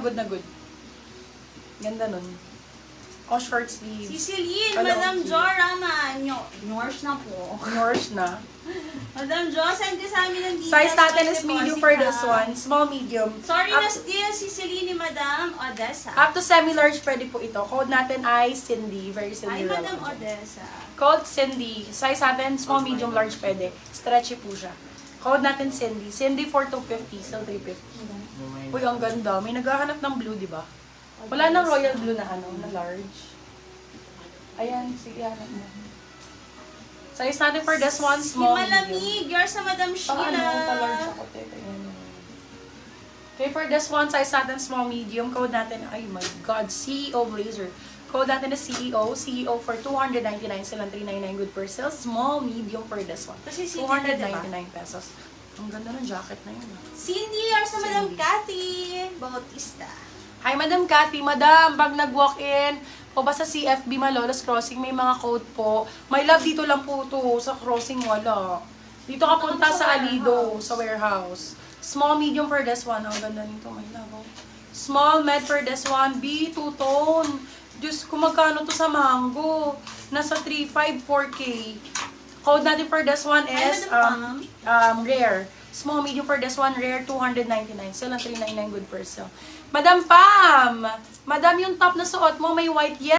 good na good. Ganda nun. O, short sleeves. Si Celine, Hello, Madam cute. Jo Raman. Yours na po. Yours na. Madam Jo, send ka sa amin ng details. Size natin ng is medium deposit, for ha? this one. Small, medium. Sorry Up na still si Celine ni Madam Odessa. Up to semi-large pwede po ito. Code natin ay Cindy. Very Cindy. Hi, Madam Odessa. Code Cindy. Size natin, small, medium, large pwede. Stretchy po siya. Code natin Cindy. Cindy for 250. Still 350. Uy, ang ganda. May naghahanap ng blue, di ba? Wala nang royal blue na na large. Ayan, sige, hanap mo. Size natin for this one, Si small, medium. Malamig, yours sa Madam Sheila. Pa-large ako, tete. Ayan. Okay, for this one, size natin small, medium. Code natin, ay my God, CEO Blazer. Code natin is CEO. CEO for 299, silang 399 good per sale. Small, medium for this one. Kasi si 299 pesos. Ang ganda ng jacket na yun. Cindy, yours sa Madam Cindy. Cathy Bautista. Hi, Madam Cathy. Madam, pag nag-walk-in, o basta CFB Malolos Crossing, may mga code po. My love, dito lang po to. Sa crossing, wala. Dito ka punta sa Alido, sa warehouse. Small, medium for this one. Ang ganda nito, my love. Small, med for this one. B, two-tone. Diyos, kung magkano to sa mango. Nasa 3.5, 4K. Code natin for this one is rare. Small, medium for this one, rare, 299. Sale lang 399, good for sale. Madam Pam! Madam, yung top na suot mo, may white yan.